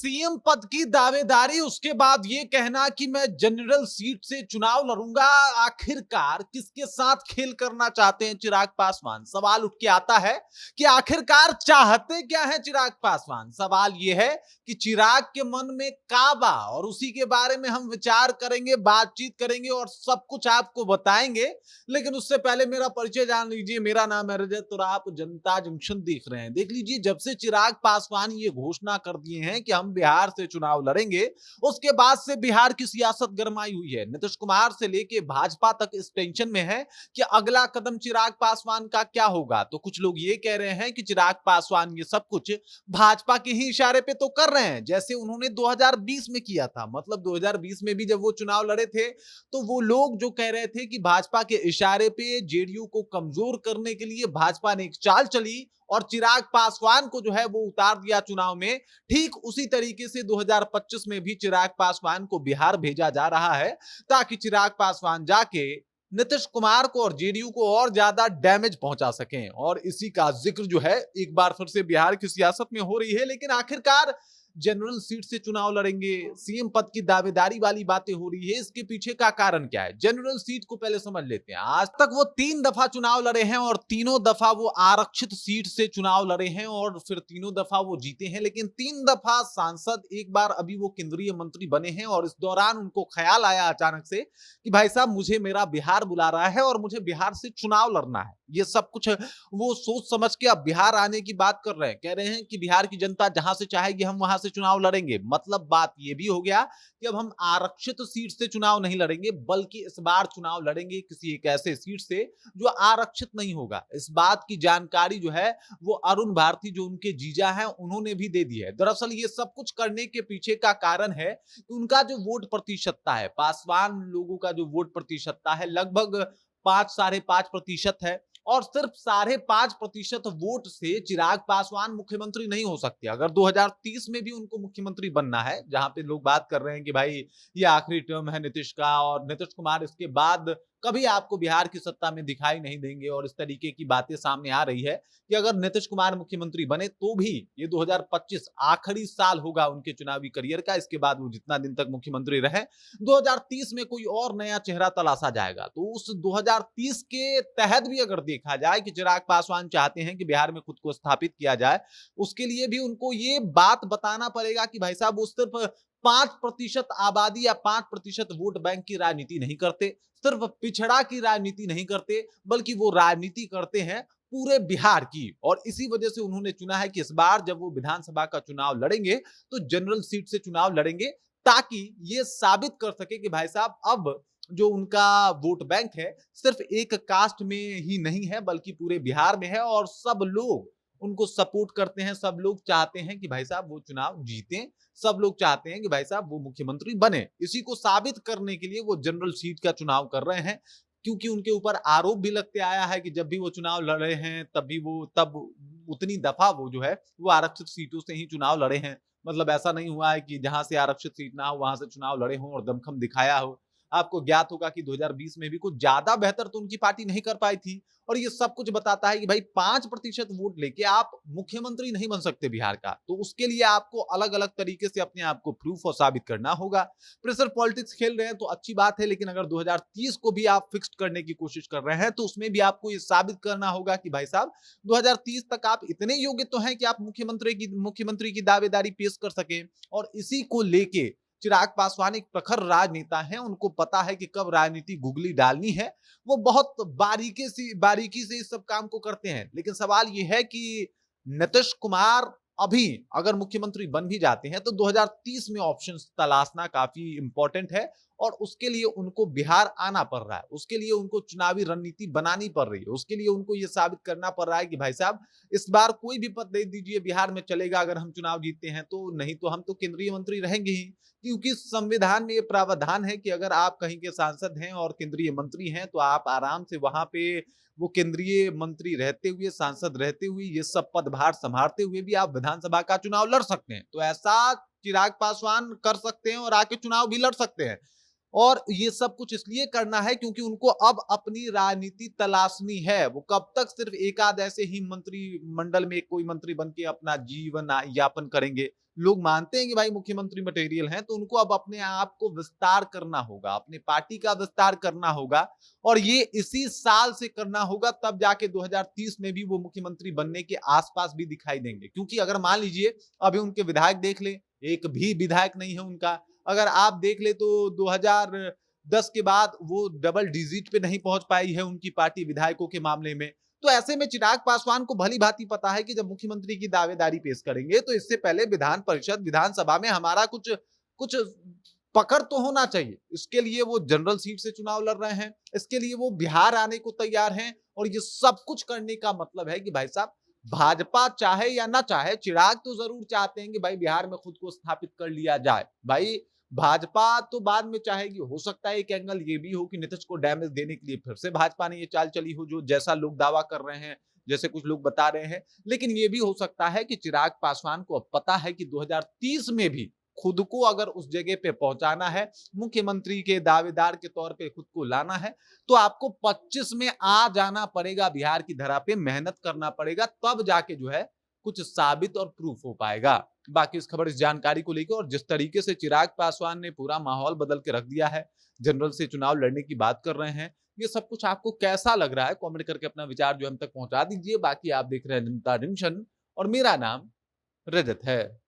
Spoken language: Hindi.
सीएम पद की दावेदारी, उसके बाद ये कहना कि मैं जनरल सीट से चुनाव लड़ूंगा। आखिरकार किसके साथ खेल करना चाहते हैं चिराग पासवान? सवाल उठ के आता है कि आखिरकार चाहते क्या है चिराग पासवान। सवाल ये है कि चिराग के मन में काबा, और उसी के बारे में हम विचार करेंगे, बातचीत करेंगे और सब कुछ आपको बताएंगे। लेकिन उससे पहले मेरा परिचय जान लीजिए। मेरा नाम है रजत और आप जनता जंक्शन देख रहे हैं। देख लीजिए, जब से चिराग पासवान ये घोषणा कर दिए हैं कि हम बिहार से चुनाव लड़ेंगे, उसके बाद से बिहार की सियासत गरमाई हुई है। नीतीश कुमार से लेके भाजपा तक इस टेंशन में है कि अगला कदम चिराग पासवान का क्या होगा। तो कुछ लोग ये कह रहे हैं कि चिराग पासवान ये सब कुछ भाजपा के ही इशारे पे तो कर रहे हैं, जैसे उन्होंने 2020 में किया था। मतलब 2020 में भी जब वो चुनाव लड़े थे तो वो लोग जो कह रहे थे कि भाजपा के इशारे पे जेडीयू को कमजोर करने के लिए भाजपा ने एक चाल चली और चिराग पासवान को जो है वो उतार दिया चुनाव में। ठीक उसी तरीके से 2025 में भी चिराग पासवान को बिहार भेजा जा रहा है ताकि चिराग पासवान जाके नीतीश कुमार को और जेडीयू को और ज्यादा डैमेज पहुंचा सकें। और इसी का जिक्र जो है एक बार फिर से बिहार की सियासत में हो रही है। लेकिन आखिरकार जनरल सीट से चुनाव लड़ेंगे, सीएम पद की दावेदारी वाली बातें हो रही है, इसके पीछे का कारण क्या है? जनरल सीट को पहले समझ लेते हैं। आज तक वो 3 दफा चुनाव लड़े हैं और तीनों दफा वो आरक्षित सीट से चुनाव लड़े हैं और फिर तीनों दफा वो जीते हैं। लेकिन 3 दफा सांसद, एक बार अभी वो केंद्रीय मंत्री बने हैं और इस दौरान उनको ख्याल आया अचानक से कि भाई साहब, मुझे मेरा बिहार बुला रहा है और मुझे बिहार से चुनाव लड़ना है। ये सब कुछ वो सोच समझ के अब बिहार आने की बात कर रहे हैं। कह रहे हैं कि बिहार की जनता जहां से चाहेगी हम वहां से चुनाव लड़ेंगे। मतलब बात ये भी हो गया कि अब हम आरक्षित सीट से चुनाव नहीं लड़ेंगे, बल्कि इस बार चुनाव लड़ेंगे किसी एक ऐसे सीट से जो आरक्षित नहीं होगा। इस बात की जानकारी जो है वो अरुण भारती, जो उनके जीजा हैं, उन्होंने भी दे दी है। दरअसल ये सब कुछ करने के पीछे का कारण है कि उनका जो वोट प्रतिशतता है, पासवान लोगों का जो वोट प्रतिशतता है, लगभग 5-5.5% है। और सिर्फ 5.5% वोट से चिराग पासवान मुख्यमंत्री नहीं हो सकते। अगर 2030 में भी उनको मुख्यमंत्री बनना है, जहां पे लोग बात कर रहे हैं कि भाई ये आखिरी टर्म है नीतीश का और नीतीश कुमार इसके बाद कभी आपको बिहार की सत्ता में दिखाई नहीं देंगे, और इस तरीके की बातें सामने आ रही है कि अगर नीतीश कुमार मुख्यमंत्री बने तो भी ये 2025 आखिरी साल होगा उनके चुनावी करियर का। इसके बाद वो जितना दिन तक मुख्यमंत्री रहे, 2030 में कोई और नया चेहरा तलाशा जाएगा। तो उस 2030 के तहत भी अगर देखा जाए कि चिराग पासवान चाहते हैं कि बिहार में खुद को स्थापित किया जाए, उसके लिए भी उनको ये बात बताना पड़ेगा कि भाई साहब, वो सिर्फ 5% आबादी या 5% वोट बैंक की राजनीति नहीं करते, सिर्फ पिछड़ा की राजनीति नहीं करते, बल्कि वो राजनीति करते हैं पूरे बिहार की। और इसी वजह से उन्होंने चुना है कि इस बार जब वो विधानसभा का चुनाव लड़ेंगे तो जनरल सीट से चुनाव लड़ेंगे, ताकि ये साबित कर सके कि भाई साहब, अब जो उनका वोट बैंक है सिर्फ एक कास्ट में ही नहीं है, बल्कि पूरे बिहार में है और सब लोग उनको सपोर्ट करते हैं। सब लोग चाहते हैं कि भाई साहब वो चुनाव जीतें, सब लोग चाहते हैं कि भाई साहब वो मुख्यमंत्री बने। इसी को साबित करने के लिए वो जनरल सीट का चुनाव कर रहे हैं, क्योंकि उनके ऊपर आरोप भी लगते आया है कि जब भी वो चुनाव लड़े हैं तब उतनी दफा वो जो है वो आरक्षित सीटों से ही चुनाव लड़े हैं। मतलब ऐसा नहीं हुआ है कि जहां से आरक्षित सीट ना हो वहां से चुनाव लड़े हों और दमखम दिखाया हो। आपको ज्ञात होगा कि 2020 में भी कुछ ज्यादा बेहतर तो उनकी पार्टी नहीं कर पाई थी। और ये सब कुछ बताता है कि भाई 5% वोट लेके आप मुख्यमंत्री नहीं बन सकते बिहार का। तो उसके लिए आपको अलग अलग तरीके से अपने आप को प्रूफ और साबित करना होगा। प्रेशर पॉलिटिक्स खेल रहे हैं तो अच्छी बात है, लेकिन अगर 2030 को भी आप फिक्स करने की कोशिश कर रहे हैं तो उसमें भी आपको ये साबित करना होगा कि भाई साहब, 2030 तक आप इतने योग्य तो हैं कि आप मुख्यमंत्री की दावेदारी पेश कर सके। और इसी को लेके चिराग पासवान एक प्रखर राजनेता हैं, उनको पता है कि कब राजनीति गुगली डालनी है। वो बहुत बारीकी से इस सब काम को करते हैं। लेकिन सवाल ये है कि नीतीश कुमार अभी अगर मुख्यमंत्री बन भी जाते हैं तो 2030 में ऑप्शंस तलाशना काफी इंपॉर्टेंट है। और उसके लिए उनको बिहार आना पड़ रहा है, उसके लिए उनको चुनावी रणनीति बनानी पड़ रही है, उसके लिए उनको ये साबित करना पड़ रहा है कि भाई साहब, इस बार कोई भी पद दे दीजिए, बिहार में चलेगा अगर हम चुनाव जीतते हैं तो, नहीं तो हम तो केंद्रीय मंत्री रहेंगे ही। क्योंकि संविधान में ये प्रावधान है कि अगर आप कहीं के सांसद हैं और केंद्रीय मंत्री हैं तो आप आराम से वहां पे वो केंद्रीय मंत्री रहते हुए, सांसद रहते हुए, ये सब पदभार संभालते हुए भी आप विधानसभा का चुनाव लड़ सकते हैं। तो ऐसा चिराग पासवान कर सकते हैं और आके चुनाव भी लड़ सकते हैं। और ये सब कुछ इसलिए करना है क्योंकि उनको अब अपनी राजनीति तलाशनी है। वो कब तक सिर्फ एक आध ऐसे ही मंत्रिमंडल में कोई मंत्री बन के अपना जीवन यापन करेंगे? लोग मानते हैं कि भाई मुख्यमंत्री मटेरियल हैं, तो उनको अब अपने आप को विस्तार करना होगा, अपनी पार्टी का विस्तार करना होगा और ये इसी साल से करना होगा, तब जाके 2030 में भी वो मुख्यमंत्री बनने के आसपास भी दिखाई देंगे। क्योंकि अगर मान लीजिए अभी उनके विधायक देख ले, एक भी विधायक नहीं है उनका। अगर आप देख ले तो 2010 के बाद वो डबल डिजिट पे नहीं पहुंच पाई है उनकी पार्टी विधायकों के मामले में। तो ऐसे में चिराग पासवान को भली भांति पता है कि जब मुख्यमंत्री की दावेदारी पेश करेंगे तो इससे पहले विधान परिषद, विधानसभा में हमारा कुछ कुछ पकड़ तो होना चाहिए। इसके लिए वो जनरल सीट से चुनाव लड़ रहे हैं, इसके लिए वो बिहार आने को तैयार हैं और ये सब कुछ करने का मतलब है कि भाई साहब, भाजपा चाहे या ना चाहे, चिराग तो जरूर चाहते हैं कि भाई बिहार में खुद को स्थापित कर लिया जाए। भाई भाजपा तो बाद में चाहेगी, हो सकता है एक एंगल ये भी हो कि नीतीश को डैमेज देने के लिए फिर से भाजपा ने ये चाल चली हो, जो जैसा लोग दावा कर रहे हैं, जैसे कुछ लोग बता रहे हैं। लेकिन ये भी हो सकता है कि चिराग पासवान को अब पता है कि 2030 में भी खुद को अगर उस जगह पे पहुंचाना है, मुख्यमंत्री के दावेदार के तौर पे खुद को लाना है, तो आपको 25 में आ जाना पड़ेगा, बिहार की धरा पे मेहनत करना पड़ेगा, तब जाके जो है कुछ साबित और प्रूफ हो पाएगा। बाकी इस खबर, इस जानकारी को लेकर और जिस तरीके से चिराग पासवान ने पूरा माहौल बदल के रख दिया है, जनरल से चुनाव लड़ने की बात कर रहे हैं, ये सब कुछ आपको कैसा लग रहा है? कमेंट करके अपना विचार जो हम तक पहुंचा दीजिए। बाकी आप देख रहे हैं जनता जंक्शन और मेरा नाम रजत है।